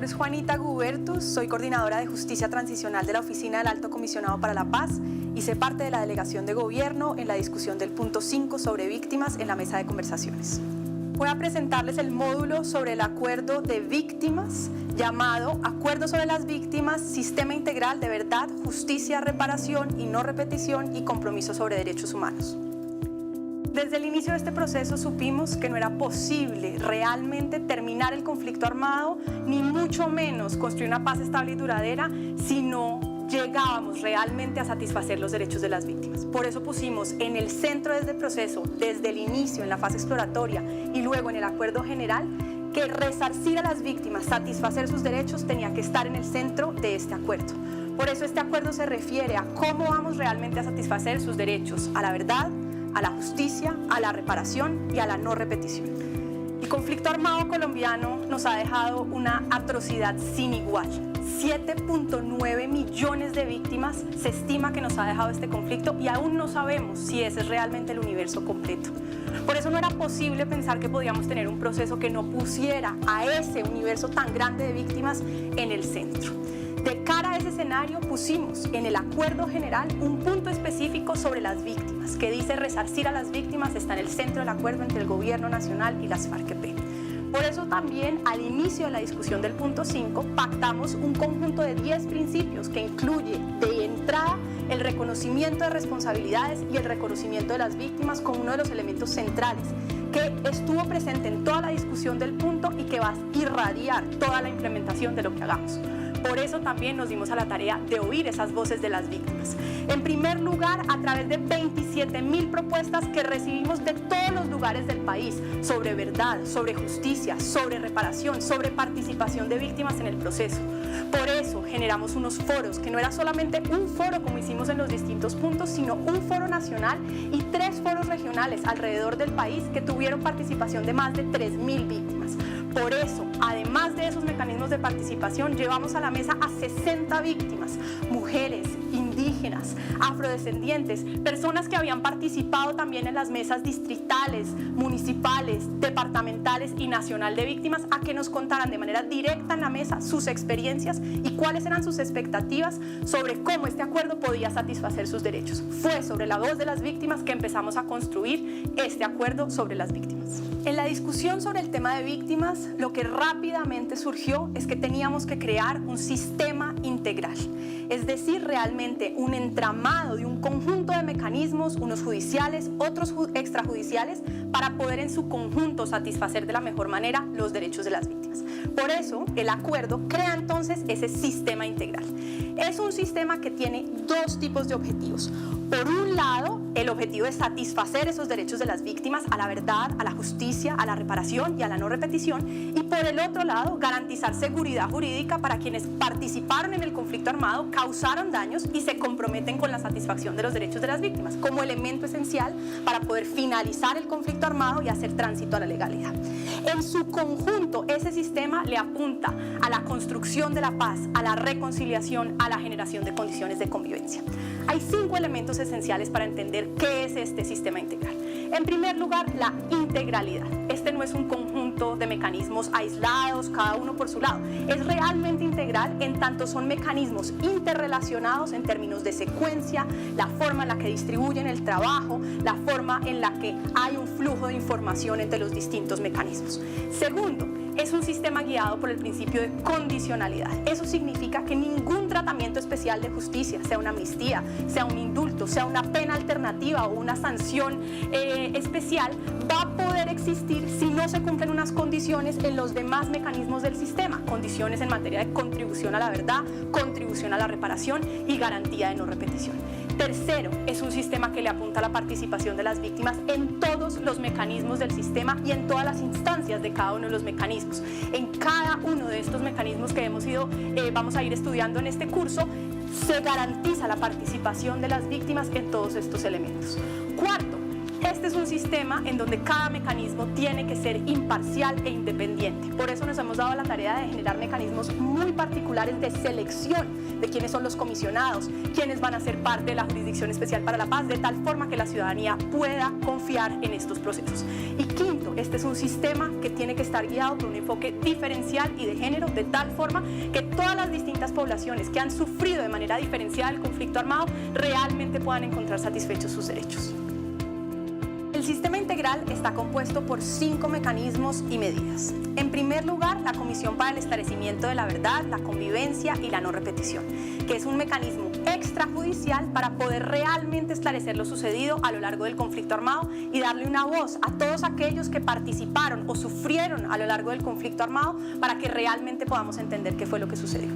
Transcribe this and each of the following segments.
nombre es Juanita Gubertus, soy coordinadora de Justicia Transicional de la Oficina del Alto Comisionado para la Paz y sé parte de la delegación de gobierno en la discusión del punto 5 sobre víctimas en la mesa de conversaciones. Voy a presentarles el módulo sobre el acuerdo de víctimas llamado Acuerdo sobre las Víctimas, Sistema Integral de Verdad, Justicia, Reparación y No Repetición y Compromiso sobre Derechos Humanos. Desde el inicio de este proceso supimos que no era posible realmente terminar el conflicto armado, ni mucho menos construir una paz estable y duradera, si no llegábamos realmente a satisfacer los derechos de las víctimas. Por eso pusimos en el centro de este proceso, desde el inicio, en la fase exploratoria y luego en el acuerdo general, que resarcir a las víctimas, satisfacer sus derechos, tenía que estar en el centro de este acuerdo. Por eso este acuerdo se refiere a cómo vamos realmente a satisfacer sus derechos a la verdad, a la justicia, a la reparación y a la no repetición. El conflicto armado colombiano nos ha dejado una atrocidad sin igual. 7.9 millones de víctimas se estima que nos ha dejado este conflicto y aún no sabemos si ese es realmente el universo completo. Por eso no era posible pensar que podíamos tener un proceso que no pusiera a ese universo tan grande de víctimas en el centro. De cara a ese escenario pusimos en el acuerdo general un punto específico sobre las víctimas que dice resarcir a las víctimas está en el centro del acuerdo entre el gobierno nacional y las FARC-EP. Por eso también al inicio de la discusión del punto 5 pactamos un conjunto de 10 principios que incluye de entrada el reconocimiento de responsabilidades y el reconocimiento de las víctimas como uno de los elementos centrales que estuvo presente en toda la discusión del punto y que va a irradiar toda la implementación de lo que hagamos. Por eso también nos dimos a la tarea de oír esas voces de las víctimas. En primer lugar, a través de 27.000 propuestas que recibimos de todos los lugares del país sobre verdad, sobre justicia, sobre reparación, sobre participación de víctimas en el proceso. Por eso generamos unos foros, que no era solamente un foro como hicimos en los distintos puntos, sino un foro nacional y 3 foros regionales alrededor del país que tuvieron participación de más de 3.000 víctimas. Por eso, además de esos mecanismos de participación, llevamos a la mesa a 60 víctimas, mujeres, indígenas, afrodescendientes, personas que habían participado también en las mesas distritales, municipales, departamentales y nacional de víctimas, a que nos contaran de manera directa en la mesa sus experiencias y cuáles eran sus expectativas sobre cómo este acuerdo podía satisfacer sus derechos. Fue sobre la voz de las víctimas que empezamos a construir este acuerdo sobre las víctimas. En la discusión sobre el tema de víctimas, lo que rápidamente surgió es que teníamos que crear un sistema integral, es decir, realmente un entramado de un conjunto de mecanismos, unos judiciales, otros extrajudiciales, para poder en su conjunto satisfacer de la mejor manera los derechos de las víctimas. Por eso, el acuerdo crea entonces ese sistema integral. Es un sistema que tiene 2 tipos de objetivos. Por un lado, el objetivo de satisfacer esos derechos de las víctimas a la verdad, a la justicia, a la reparación y a la no repetición, y por el otro lado, garantizar seguridad jurídica para quienes participaron en el conflicto armado, causaron daños y se comprometen con la satisfacción de los derechos de las víctimas, como elemento esencial para poder finalizar el conflicto armado y hacer tránsito a la legalidad. En su conjunto, ese sistema le apunta a la construcción de la paz, a la reconciliación, a la generación de condiciones de convivencia. Hay 5 elementos esenciales para entender qué es este sistema integral. En primer lugar, la integralidad. Este no es un conjunto de mecanismos aislados, cada uno por su lado. Es realmente integral en tanto son mecanismos interrelacionados en términos de secuencia, la forma en la que distribuyen el trabajo, la forma en la que hay un flujo de información entre los distintos mecanismos. Segundo, es un sistema guiado por el principio de condicionalidad. Eso significa que ningún tratamiento especial de justicia, sea una amnistía, sea un indulto, sea una pena alternativa o una sanción especial, va a poder existir si no se cumplen unas condiciones en los demás mecanismos del sistema, condiciones en materia de contribución a la verdad, contribución a la reparación y garantía de no repetición. Tercero, es un sistema que le apunta a la participación de las víctimas en todos los mecanismos del sistema y en todas las instancias de cada uno de los mecanismos. En cada uno de estos mecanismos que vamos a ir estudiando en este curso, se garantiza la participación de las víctimas en todos estos elementos. Cuarto, este es un sistema en donde cada mecanismo tiene que ser imparcial e independiente. Por eso nos hemos dado la tarea de generar mecanismos muy particulares de selección de quiénes son los comisionados, quiénes van a ser parte de la Jurisdicción Especial para la Paz, de tal forma que la ciudadanía pueda confiar en estos procesos. Y quinto, este es un sistema que tiene que estar guiado por un enfoque diferencial y de género, de tal forma que todas las distintas poblaciones que han sufrido de manera diferenciada el conflicto armado realmente puedan encontrar satisfechos sus derechos. El sistema integral está compuesto por 5 mecanismos y medidas. En primer lugar, la Comisión para el Esclarecimiento de la Verdad, la Convivencia y la No Repetición, que es un mecanismo extrajudicial para poder realmente esclarecer lo sucedido a lo largo del conflicto armado y darle una voz a todos aquellos que participaron o sufrieron a lo largo del conflicto armado para que realmente podamos entender qué fue lo que sucedió.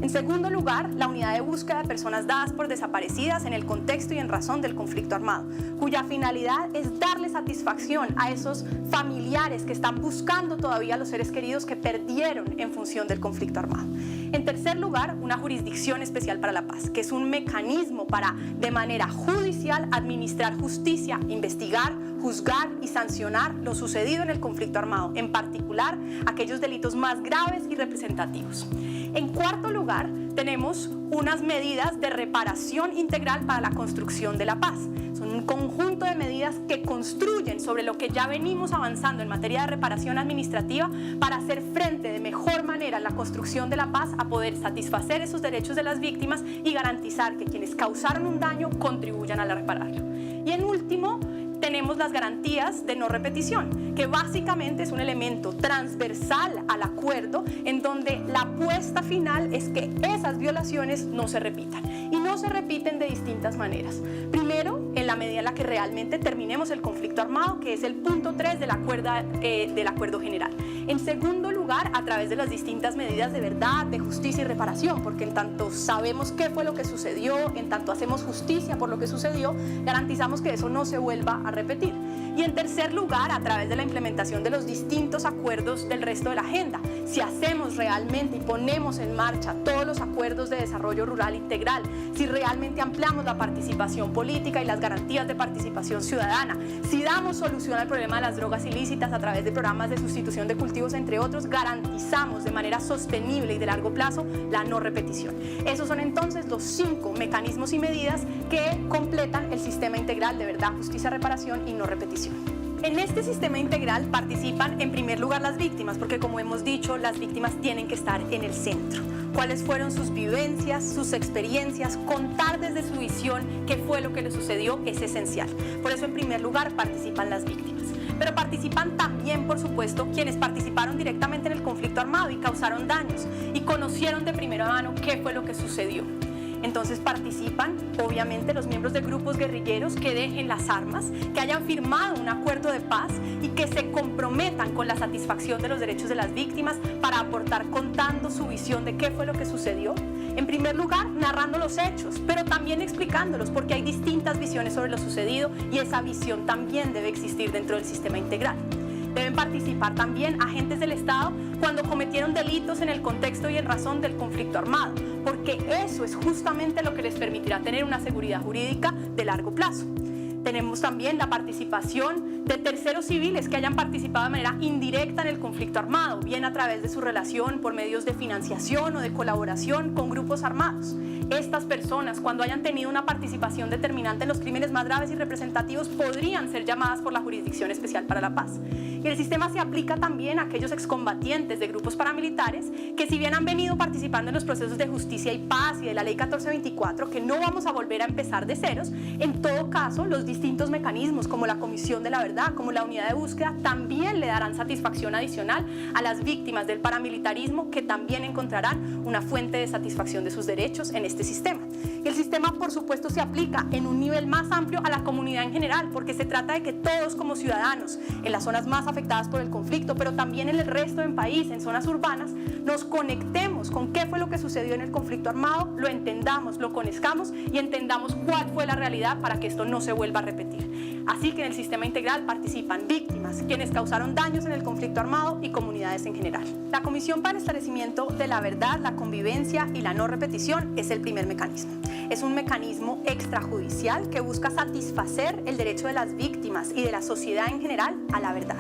En segundo lugar, la unidad de búsqueda de personas dadas por desaparecidas en el contexto y en razón del conflicto armado, cuya finalidad es darle satisfacción a esos familiares que están buscando todavía a los seres queridos que perdieron en función del conflicto armado. En tercer lugar, una Jurisdicción Especial para la Paz, que es un mecanismo para, de manera judicial, administrar justicia, investigar, juzgar y sancionar lo sucedido en el conflicto armado, en particular aquellos delitos más graves y representativos. En cuarto lugar, tenemos unas medidas de reparación integral para la construcción de la paz. Son un conjunto de medidas que construyen sobre lo que ya venimos avanzando en materia de reparación administrativa para hacer frente de mejor manera a la construcción de la paz, a poder satisfacer esos derechos de las víctimas y garantizar que quienes causaron un daño contribuyan a repararlo. Y en último, tenemos las garantías de no repetición, que básicamente es un elemento transversal al acuerdo en donde la apuesta final es que esas violaciones no se repitan y no se repiten de distintas maneras. Primero, en la medida en la que realmente terminemos el conflicto armado, que es el punto 3 del acuerdo general. En segundo lugar, a través de las distintas medidas de verdad, de justicia y reparación, porque en tanto sabemos qué fue lo que sucedió, en tanto hacemos justicia por lo que sucedió, garantizamos que eso no se vuelva a repetir. Y en tercer lugar, a través de la implementación de los distintos acuerdos del resto de la agenda. Si hacemos realmente y ponemos en marcha todos los acuerdos de desarrollo rural integral, si realmente ampliamos la participación política y las garantías de participación ciudadana, si damos solución al problema de las drogas ilícitas a través de programas de sustitución de cultivos, entre otros, garantizamos de manera sostenible y de largo plazo la no repetición. Esos son entonces los 5 mecanismos y medidas que completan el sistema integral de verdad, justicia, reparación y no repetición. En este sistema integral participan en primer lugar las víctimas, porque como hemos dicho, las víctimas tienen que estar en el centro. Cuáles fueron sus vivencias, sus experiencias, contar desde su visión qué fue lo que les sucedió es esencial. Por eso en primer lugar participan las víctimas. Pero participan también, por supuesto, quienes participaron directamente en el conflicto armado y causaron daños y conocieron de primera mano qué fue lo que sucedió. Entonces participan, obviamente, los miembros de grupos guerrilleros que dejen las armas, que hayan firmado un acuerdo de paz y que se comprometan con la satisfacción de los derechos de las víctimas para aportar contando su visión de qué fue lo que sucedió. En primer lugar, narrando los hechos, pero también explicándolos, porque hay distintas visiones sobre lo sucedido y esa visión también debe existir dentro del sistema integral. Deben participar también agentes del Estado cuando cometieron delitos en el contexto y en razón del conflicto armado, porque eso es justamente lo que les permitirá tener una seguridad jurídica de largo plazo. Tenemos también la participación de terceros civiles que hayan participado de manera indirecta en el conflicto armado, bien a través de su relación por medios de financiación o de colaboración con grupos armados. Estas personas, cuando hayan tenido una participación determinante en los crímenes más graves y representativos, podrían ser llamadas por la Jurisdicción Especial para la Paz. Y el sistema se aplica también a aquellos excombatientes de grupos paramilitares que, si bien han venido participando en los procesos de justicia y paz y de la Ley 1424, que no vamos a volver a empezar de ceros, en todo caso, los distintos mecanismos como la Comisión de la Verdad, como la Unidad de Búsqueda, también le darán satisfacción adicional a las víctimas del paramilitarismo, que también encontrarán una fuente de satisfacción de sus derechos en este sistema. Y el sistema, por supuesto, se aplica en un nivel más amplio a la comunidad en general, porque se trata de que todos como ciudadanos, en las zonas más afectadas por el conflicto, pero también en el resto del país, en zonas urbanas, nos conectemos con qué fue lo que sucedió en el conflicto armado, lo entendamos, lo conozcamos y entendamos cuál fue la realidad para que esto no se vuelva a repetir. Así que en el sistema integral participan víctimas, quienes causaron daños en el conflicto armado y comunidades en general. La Comisión para el Esclarecimiento de la Verdad, la Convivencia y la No Repetición es el primer mecanismo. Es un mecanismo extrajudicial que busca satisfacer el derecho de las víctimas y de la sociedad en general a la verdad.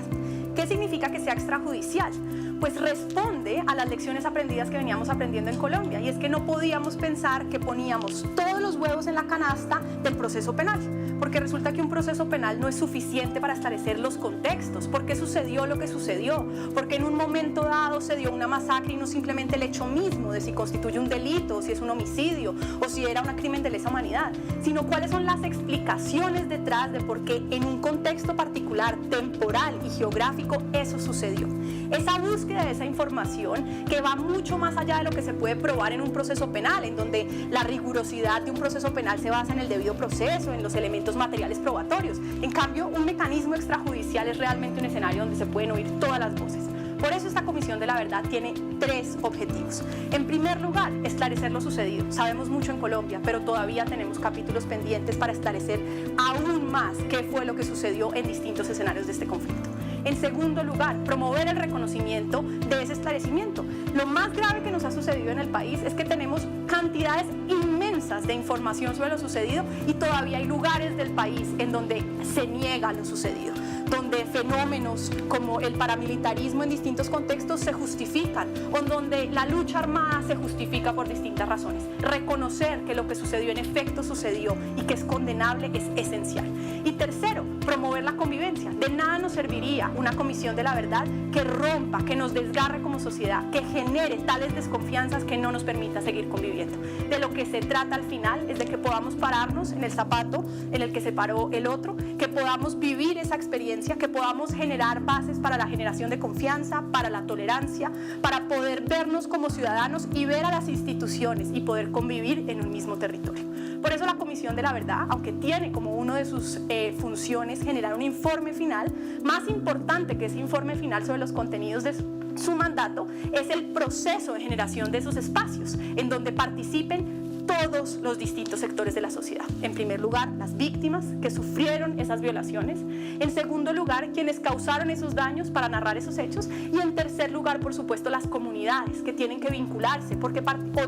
¿Qué significa que sea extrajudicial? Pues responde a las lecciones aprendidas que veníamos aprendiendo en Colombia, y es que no podíamos pensar que poníamos todos los huevos en la canasta del proceso penal, porque resulta que un proceso penal no es suficiente para esclarecer los contextos, por qué sucedió lo que sucedió, porque en un momento dado se dio una masacre y no simplemente el hecho mismo de si constituye un delito, o si es un homicidio, o si era un crimen de lesa humanidad, sino cuáles son las explicaciones detrás de por qué en un contexto particular, temporal y geográfico eso sucedió. Esa búsqueda de esa información que va mucho más allá de lo que se puede probar en un proceso penal, en donde la rigurosidad de un proceso penal se basa en el debido proceso, en los elementos materiales probatorios. En cambio, un mecanismo extrajudicial es realmente un escenario donde se pueden oír todas las voces. Por eso esta Comisión de la Verdad tiene 3 objetivos. En primer lugar, esclarecer lo sucedido. Sabemos mucho en Colombia, pero todavía tenemos capítulos pendientes para esclarecer aún más qué fue lo que sucedió en distintos escenarios de este conflicto. En segundo lugar, promover el reconocimiento de ese esclarecimiento. Lo más grave que nos ha sucedido en el país es que tenemos cantidades inmensas de información sobre lo sucedido y todavía hay lugares del país en donde se niega lo sucedido, donde fenómenos como el paramilitarismo en distintos contextos se justifican, o donde la lucha armada se justifica por distintas razones. Reconocer que lo que sucedió en efecto sucedió y que es condenable es esencial. Y tercero, promover la convivencia. De nada nos serviría una Comisión de la Verdad que rompa, que nos desgarre como sociedad, que genere tales desconfianzas que no nos permita seguir conviviendo. De lo que se trata al final es de que podamos pararnos en el zapato en el que se paró el otro, que podamos vivir esa experiencia, que podamos generar bases para la generación de confianza, para la tolerancia, para poder vernos como ciudadanos y ver a las instituciones y poder convivir en un mismo territorio. Por eso la Comisión de la Verdad, aunque tiene como una de sus funciones generar un informe final, más importante que ese informe final sobre los contenidos de su mandato es el proceso de generación de esos espacios en donde participen todos los distintos sectores de la sociedad. En primer lugar, las víctimas que sufrieron esas violaciones. En segundo lugar, quienes causaron esos daños para narrar esos hechos. Y en tercer lugar, por supuesto, las comunidades que tienen que vincularse porque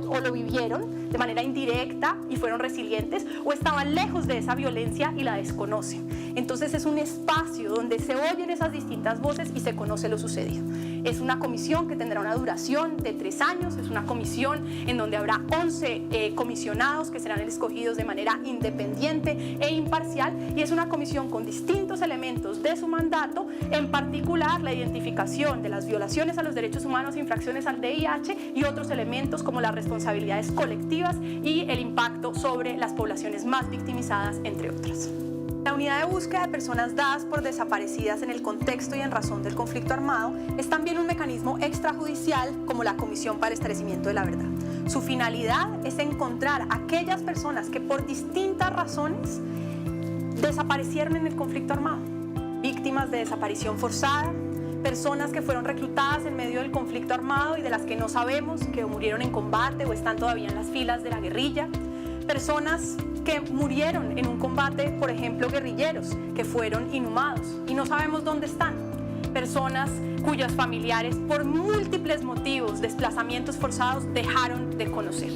o lo vivieron de manera indirecta y fueron resilientes, o estaban lejos de esa violencia y la desconocen. Entonces es un espacio donde se oyen esas distintas voces y se conoce lo sucedido. Es una comisión que tendrá una duración de 3 años, es una comisión en donde habrá 11 comisionados que serán escogidos de manera independiente e imparcial, y es una comisión con distintos elementos de su mandato, en particular la identificación de las violaciones a los derechos humanos, infracciones al VIH y otros elementos como las responsabilidades colectivas y el impacto sobre las poblaciones más victimizadas, entre otras. La unidad de búsqueda de personas dadas por desaparecidas en el contexto y en razón del conflicto armado es también un mecanismo extrajudicial como la Comisión para el Esclarecimiento de la Verdad. Su finalidad es encontrar a aquellas personas que por distintas razones desaparecieron en el conflicto armado, víctimas de desaparición forzada, personas que fueron reclutadas en medio del conflicto armado y de las que no sabemos que murieron en combate o están todavía en las filas de la guerrilla, personas que murieron en un combate, por ejemplo, guerrilleros, que fueron inhumados y no sabemos dónde están, personas cuyos familiares por múltiples motivos, desplazamientos forzados, dejaron de conocer.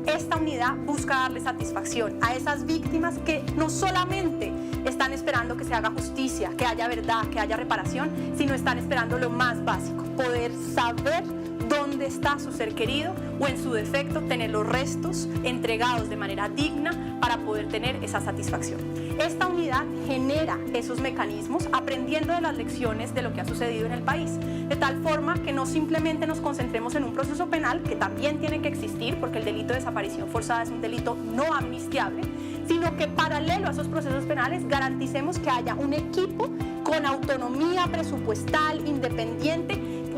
Esta unidad busca darle satisfacción a esas víctimas que no solamente están esperando que se haga justicia, que haya verdad, que haya reparación, sino están esperando lo más básico, poder saber dónde está su ser querido o, en su defecto, tener los restos entregados de manera digna para poder tener esa satisfacción. Esta unidad genera esos mecanismos aprendiendo de las lecciones de lo que ha sucedido en el país, de tal forma que no simplemente nos concentremos en un proceso penal, que también tiene que existir porque el delito de desaparición forzada es un delito no amnistiable, sino que paralelo a esos procesos penales garanticemos que haya un equipo con autonomía presupuestal, independiente,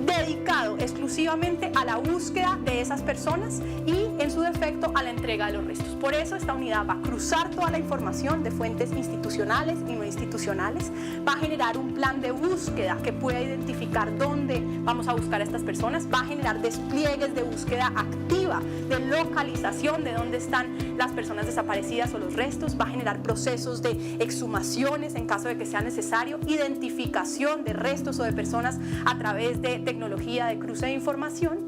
dedicado exclusivamente a la búsqueda de esas personas y, en su defecto, a la entrega de los restos. Por eso esta unidad va a cruzar toda la información de fuentes institucionales y no institucionales, va a generar un plan de búsqueda que pueda identificar dónde vamos a buscar a estas personas, va a generar despliegues de búsqueda activa, de localización de dónde están las personas desaparecidas o los restos, va a generar procesos de exhumaciones en caso de que sea necesario, identificación de restos o de personas a través de tecnología de cruce de información,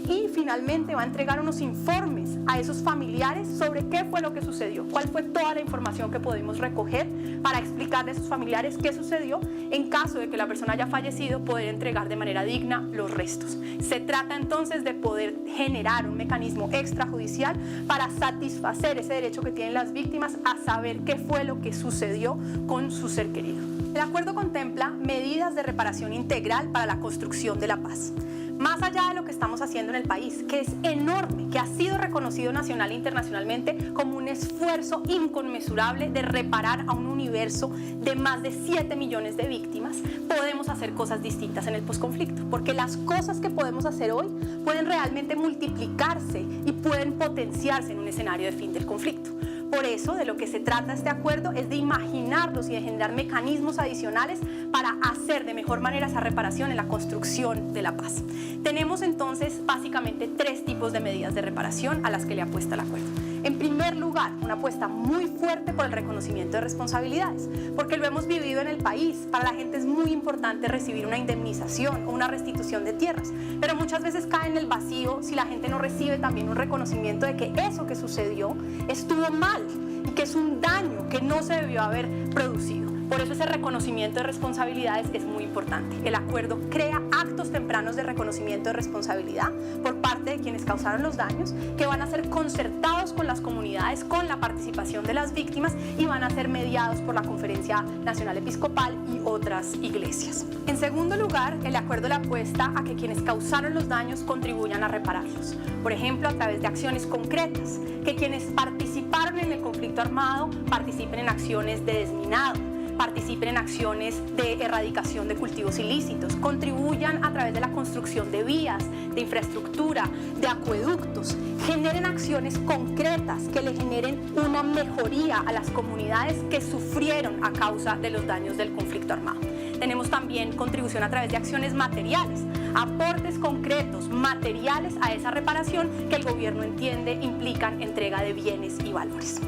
y finalmente va a entregar unos informes a esos familiares sobre qué fue lo que sucedió, cuál fue toda la información que pudimos recoger para explicarle a esos familiares qué sucedió. En caso de que la persona haya fallecido, poder entregar de manera digna los restos. Se trata entonces de poder generar un mecanismo extrajudicial para satisfacer ese derecho que tienen las víctimas a saber qué fue lo que sucedió con su ser querido. El acuerdo contempla medidas de reparación integral para la construcción de la paz. Más allá de lo que estamos haciendo en el país, que es enorme, que ha sido reconocido nacional e internacionalmente como un esfuerzo inconmensurable de reparar a un universo de más de 7 millones de víctimas, podemos hacer cosas distintas en el posconflicto, porque las cosas que podemos hacer hoy pueden realmente multiplicarse y pueden potenciarse en un escenario de fin del conflicto. Por eso, de lo que se trata este acuerdo es de imaginarlos y de generar mecanismos adicionales para hacer de mejor manera esa reparación en la construcción de la paz. Tenemos entonces básicamente 3 tipos de medidas de reparación a las que le apuesta el acuerdo. En primer lugar, una apuesta muy fuerte por el reconocimiento de responsabilidades, porque lo hemos vivido en el país. Para la gente es muy importante recibir una indemnización o una restitución de tierras, pero muchas veces cae en el vacío si la gente no recibe también un reconocimiento de que eso que sucedió estuvo mal y que es un daño que no se debió haber producido. Por eso ese reconocimiento de responsabilidades es muy importante. El acuerdo crea actos tempranos de reconocimiento de responsabilidad por parte de quienes causaron los daños, que van a ser concertados con las comunidades, con la participación de las víctimas, y van a ser mediados por la Conferencia Nacional Episcopal y otras iglesias. En segundo lugar, el acuerdo le apuesta a que quienes causaron los daños contribuyan a repararlos. Por ejemplo, a través de acciones concretas, que quienes participaron en el conflicto armado participen en acciones de desminado, participen en acciones de erradicación de cultivos ilícitos, contribuyan a través de la construcción de vías, de infraestructura, de acueductos, generen acciones concretas que le generen una mejoría a las comunidades que sufrieron a causa de los daños del conflicto armado. Tenemos también contribución a través de acciones materiales, aportes concretos, materiales a esa reparación que el gobierno entiende implican entrega de bienes y valores.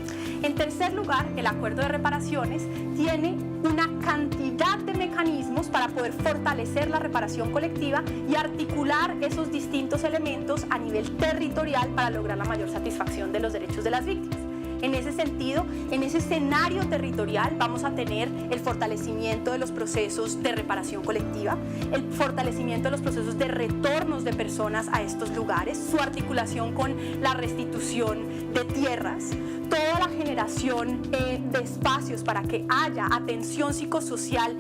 En tercer lugar, el acuerdo de reparaciones tiene una cantidad de mecanismos para poder fortalecer la reparación colectiva y articular esos distintos elementos a nivel territorial para lograr la mayor satisfacción de los derechos de las víctimas. En ese sentido, en ese escenario territorial vamos a tener el fortalecimiento de los procesos de reparación colectiva, el fortalecimiento de los procesos de retornos de personas a estos lugares, su articulación con la restitución de tierras, toda la generación de espacios para que haya atención psicosocial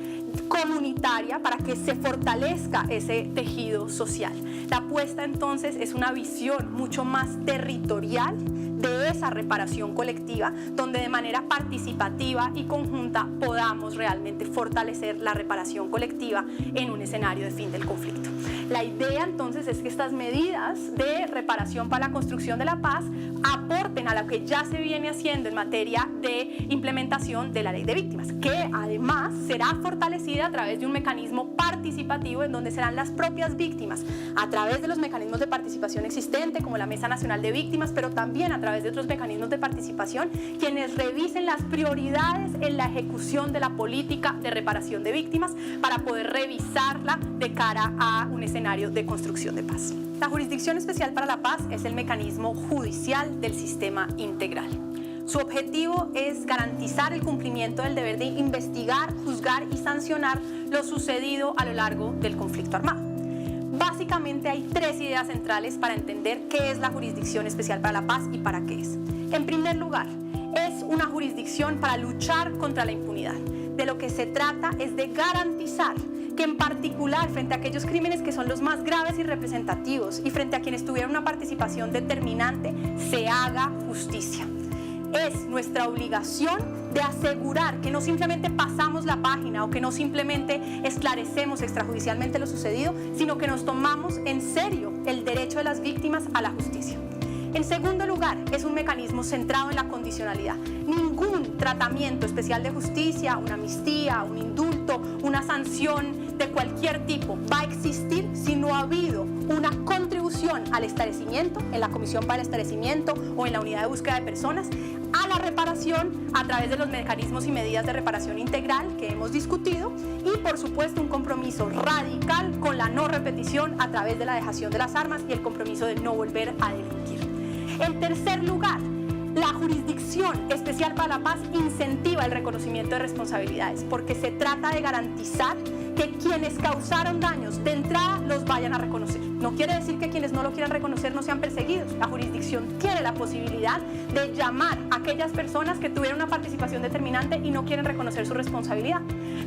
comunitaria, para que se fortalezca ese tejido social. La apuesta entonces es una visión mucho más territorial de esa reparación colectiva, donde de manera participativa y conjunta podamos realmente fortalecer la reparación colectiva en un escenario de fin del conflicto. La idea entonces es que estas medidas de reparación para la construcción de la paz aporten a lo que ya se viene haciendo en materia de implementación de la ley de víctimas, que además será fortalecida a través de un mecanismo participativo en donde serán las propias víctimas, a través de los mecanismos de participación existentes como la Mesa Nacional de Víctimas, pero también a través de otros mecanismos de participación, quienes revisen las prioridades en la ejecución de la política de reparación de víctimas para poder revisarla de cara a un escenario de construcción de paz. La Jurisdicción Especial para la Paz es el mecanismo judicial del sistema integral. Su objetivo es garantizar el cumplimiento del deber de investigar, juzgar y sancionar lo sucedido a lo largo del conflicto armado. Básicamente hay 3 ideas centrales para entender qué es la Jurisdicción Especial para la Paz y para qué es. En primer lugar, es una jurisdicción para luchar contra la impunidad. De lo que se trata es de garantizar que en particular frente a aquellos crímenes que son los más graves y representativos y frente a quienes tuvieron una participación determinante, se haga justicia. es nuestra obligación de asegurar que no simplemente pasamos la página o que no simplemente esclarecemos extrajudicialmente lo sucedido, sino que nos tomamos en serio el derecho de las víctimas a la justicia. En segundo lugar, es un mecanismo centrado en la condicionalidad. Ningún tratamiento especial de justicia, una amnistía, un indulto, una sanción de cualquier tipo va a existir si no ha habido una contribución al esclarecimiento, en la Comisión para el Esclarecimiento o en la Unidad de Búsqueda de Personas, a la reparación a través de los mecanismos y medidas de reparación integral que hemos discutido y, por supuesto, un compromiso radical con la no repetición a través de la dejación de las armas y el compromiso de no volver a delinquir. En tercer lugar, la Jurisdicción Especial para la Paz incentiva el reconocimiento de responsabilidades porque se trata de garantizar que quienes causaron daños de entrada los vayan a reconocer. No quiere decir que quienes no lo quieran reconocer no sean perseguidos. La jurisdicción tiene la posibilidad de llamar a aquellas personas que tuvieron una participación determinante y no quieren reconocer su responsabilidad.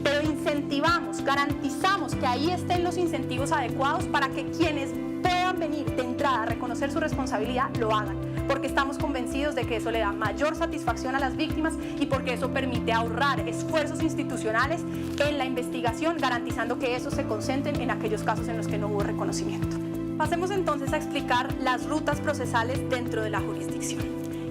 Pero incentivamos, garantizamos que ahí estén los incentivos adecuados para que quienes puedan venir de entrada a reconocer su responsabilidad lo hagan, porque estamos convencidos de que eso le da mayor satisfacción a las víctimas y porque eso permite ahorrar esfuerzos institucionales en la investigación, garantizando que esos se concentren en aquellos casos en los que no hubo reconocimiento. Pasemos entonces a explicar las rutas procesales dentro de la jurisdicción.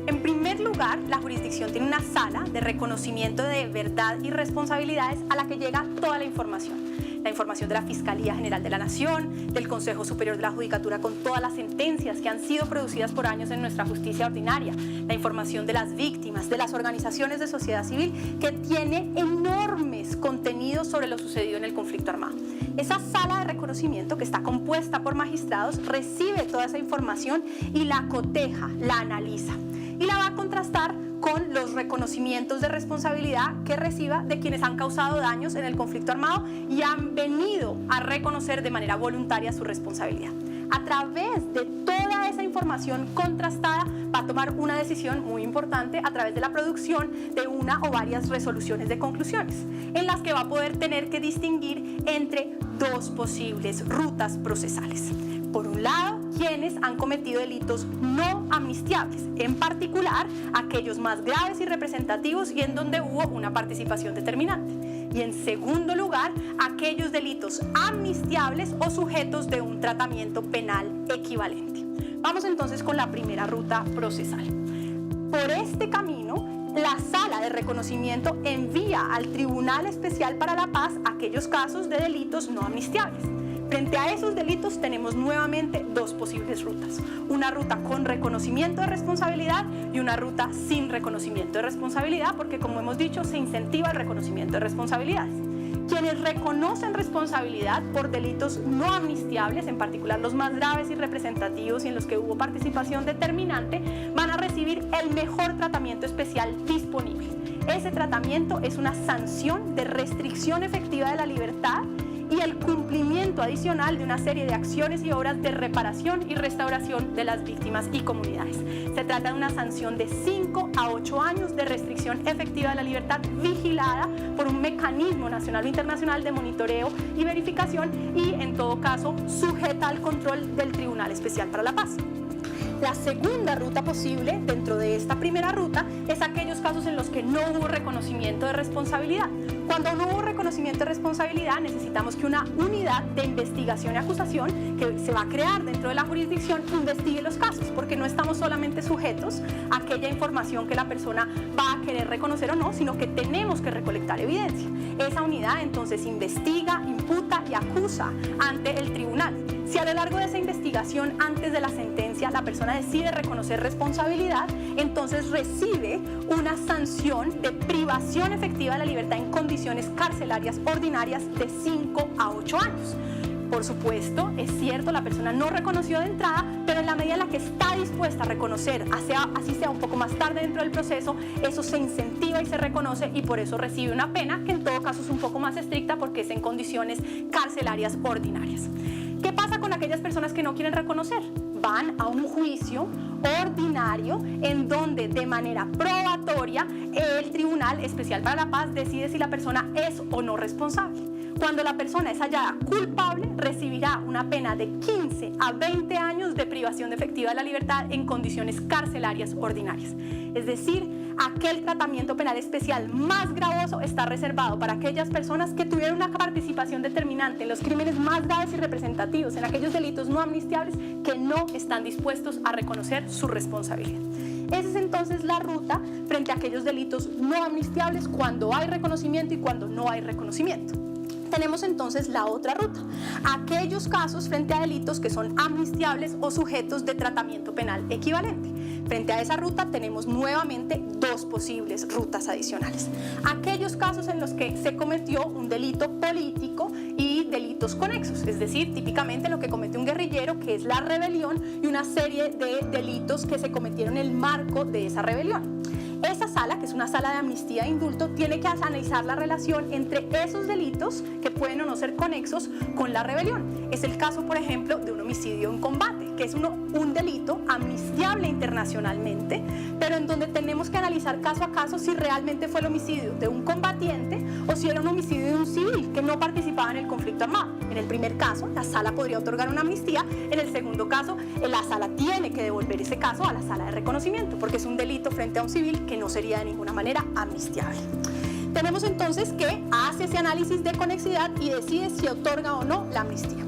En primer lugar, la jurisdicción tiene una sala de reconocimiento de verdad y responsabilidades a la que llega toda la información de la Fiscalía General de la Nación, del Consejo Superior de la Judicatura con todas las sentencias que han sido producidas por años en nuestra justicia ordinaria, la información de las víctimas, de las organizaciones de sociedad civil, que tiene enormes contenidos sobre lo sucedido en el conflicto armado. Esa sala de reconocimiento, que está compuesta por magistrados, recibe toda esa información y la coteja, la analiza y la va a contrastar con los reconocimientos de responsabilidad que reciba de quienes han causado daños en el conflicto armado y han venido a reconocer de manera voluntaria su responsabilidad. A través de toda esa información contrastada va a tomar una decisión muy importante a través de la producción de una o varias resoluciones de conclusiones, en las que va a poder tener que distinguir entre dos posibles rutas procesales. Por un lado, quienes han cometido delitos no amnistiables, en particular aquellos más graves y representativos y en donde hubo una participación determinante. Y en segundo lugar, aquellos delitos amnistiables o sujetos de un tratamiento penal equivalente. Vamos entonces con la primera ruta procesal. Por este camino, la Sala de Reconocimiento envía al Tribunal Especial para la Paz aquellos casos de delitos no amnistiables. Frente a esos delitos tenemos nuevamente dos posibles rutas, una ruta con reconocimiento de responsabilidad y una ruta sin reconocimiento de responsabilidad, porque como hemos dicho se incentiva el reconocimiento de responsabilidades. Quienes reconocen responsabilidad por delitos no amnistiables, en particular los más graves y representativos y en los que hubo participación determinante, van a recibir el mejor tratamiento especial disponible. Ese tratamiento es una sanción de restricción efectiva de la libertad y el cumplimiento adicional de una serie de acciones y obras de reparación y restauración de las víctimas y comunidades. Se trata de una sanción de 5 a 8 años de restricción efectiva de la libertad vigilada por un mecanismo nacional o internacional de monitoreo y verificación y, en todo caso, sujeta al control del Tribunal Especial para la Paz. La segunda ruta posible dentro de esta primera ruta es aquellos casos en los que no hubo reconocimiento de responsabilidad. Cuando no hubo reconocimiento de responsabilidad, necesitamos que una unidad de investigación y acusación que se va a crear dentro de la jurisdicción investigue los casos, porque no estamos solamente sujetos a aquella información que la persona va a querer reconocer o no, sino que tenemos que recolectar evidencia. Esa unidad entonces investiga, imputa y acusa ante el tribunal. Si a lo largo de esa investigación, antes de la sentencia, la persona decide reconocer responsabilidad, entonces recibe una sanción de privación efectiva de la libertad en condiciones carcelarias ordinarias de 5 a 8 años. Por supuesto, es cierto, la persona no reconoció de entrada, pero en la medida en la que está dispuesta a reconocer, así sea un poco más tarde dentro del proceso, eso se incentiva y se reconoce y por eso recibe una pena que en todo caso es un poco más estricta porque es en condiciones carcelarias ordinarias. ¿Qué pasa con aquellas personas que no quieren reconocer? Van a un juicio ordinario en donde de manera probatoria el Tribunal Especial para la Paz decide si la persona es o no responsable. Cuando la persona es hallada culpable, recibirá una pena de 15 a 20 años de privación efectiva de la libertad en condiciones carcelarias ordinarias. Es decir, aquel tratamiento penal especial más gravoso está reservado para aquellas personas que tuvieron una participación determinante en los crímenes más graves y representativos, en aquellos delitos no amnistiables que no están dispuestos a reconocer su responsabilidad. Esa es entonces la ruta frente a aquellos delitos no amnistiables cuando hay reconocimiento y cuando no hay reconocimiento. Tenemos entonces la otra ruta, aquellos casos frente a delitos que son amnistiables o sujetos de tratamiento penal equivalente. Frente a esa ruta tenemos nuevamente dos posibles rutas adicionales. Aquellos casos en los que se cometió un delito político y delitos conexos, es decir, típicamente lo que comete un guerrillero, que es la rebelión, y una serie de delitos que se cometieron en el marco de esa rebelión. Esa sala, que es una sala de amnistía e indulto, tiene que analizar la relación entre esos delitos, que pueden o no ser conexos, con la rebelión. Es el caso, por ejemplo, de un homicidio en combate, que es un delito amnistiable internacionalmente, pero en donde tenemos que analizar caso a caso si realmente fue el homicidio de un combatiente o si era un homicidio de un civil que no participaba en el conflicto armado. En el primer caso, la sala podría otorgar una amnistía; en el segundo caso, la sala tiene que devolver ese caso a la sala de reconocimiento, porque es un delito frente a un civil que no sería de ninguna manera amnistiable. Tenemos entonces que hace ese análisis de conexidad y decide si otorga o no la amnistía.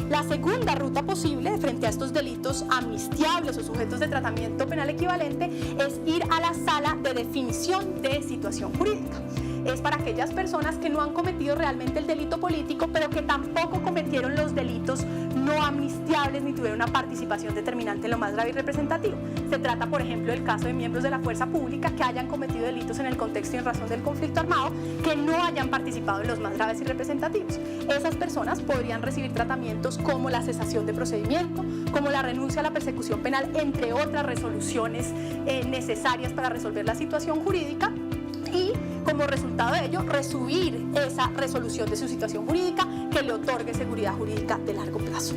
La segunda ruta posible frente a estos delitos amnistiables o sujetos de tratamiento penal equivalente es ir a la sala de definición de situación jurídica. Es para aquellas personas que no han cometido realmente el delito político, pero que tampoco cometieron los delitos no amnistiables ni tuvieron una participación determinante en lo más grave y representativo. Se trata, por ejemplo, del caso de miembros de la fuerza pública que hayan cometido delitos en el contexto y en razón del conflicto armado, que no hayan participado en los más graves y representativos. Esas personas podrían recibir tratamientos como la cesación de procedimiento, como la renuncia a la persecución penal, entre otras resoluciones necesarias para resolver la situación jurídica, y como resultado de ello recibir esa resolución de su situación jurídica que le otorgue seguridad jurídica de largo plazo.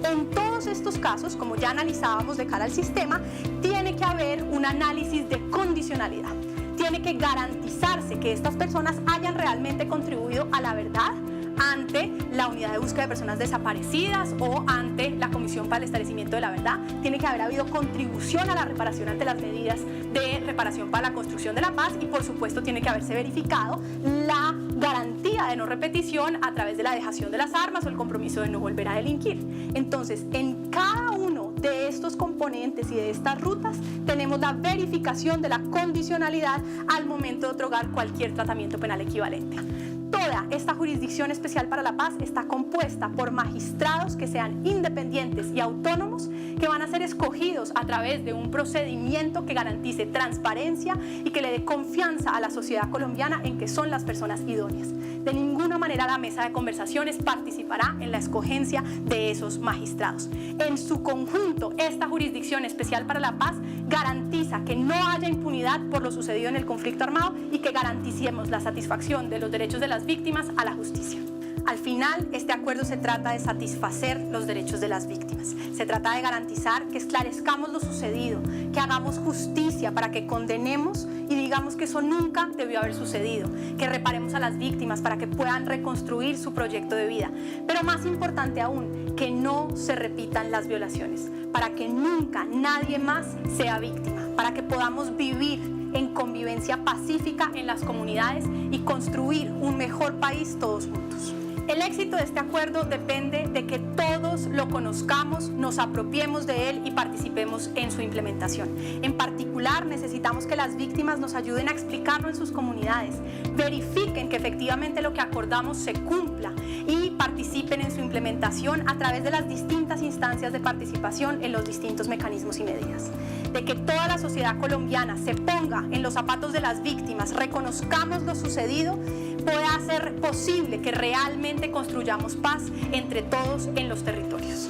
En todos estos casos, como ya analizábamos de cara al sistema, tiene que haber un análisis de condicionalidad. Tiene que garantizarse que estas personas hayan realmente contribuido a la verdad ante la unidad de búsqueda de personas desaparecidas o ante la Comisión para el Esclarecimiento de la Verdad. Tiene que haber habido contribución a la reparación ante las medidas de reparación para la construcción de la paz y, por supuesto, tiene que haberse verificado la garantía de no repetición a través de la dejación de las armas o el compromiso de no volver a delinquir. Entonces, en cada uno de estos componentes y de estas rutas tenemos la verificación de la condicionalidad al momento de otorgar cualquier tratamiento penal equivalente. Toda esta Jurisdicción Especial para la Paz está compuesta por magistrados que sean independientes y autónomos, que van a ser escogidos a través de un procedimiento que garantice transparencia y que le dé confianza a la sociedad colombiana en que son las personas idóneas. De ninguna manera la mesa de conversaciones participará en la escogencia de esos magistrados. En su conjunto, esta Jurisdicción Especial para la Paz garantiza que no haya impunidad por lo sucedido en el conflicto armado y que garanticemos la satisfacción de los derechos de las víctimas a la justicia. Al final, este acuerdo se trata de satisfacer los derechos de las víctimas. Se trata de garantizar que esclarezcamos lo sucedido, que hagamos justicia para que condenemos y digamos que eso nunca debió haber sucedido, que reparemos a las víctimas para que puedan reconstruir su proyecto de vida. Pero más importante aún, que no se repitan las violaciones, para que nunca nadie más sea víctima, para que podamos vivir en convivencia pacífica en las comunidades y construir un mejor país todos juntos. El éxito de este acuerdo depende de que todos lo conozcamos, nos apropiemos de él y participemos en su implementación. En particular, necesitamos que las víctimas nos ayuden a explicarlo en sus comunidades, verifiquen que efectivamente lo que acordamos se cumpla y participen en su implementación a través de las distintas instancias de participación en los distintos mecanismos y medidas. De que toda la sociedad colombiana se ponga en los zapatos de las víctimas, reconozcamos lo sucedido, pueda hacer posible que realmente construyamos paz entre todos en los territorios.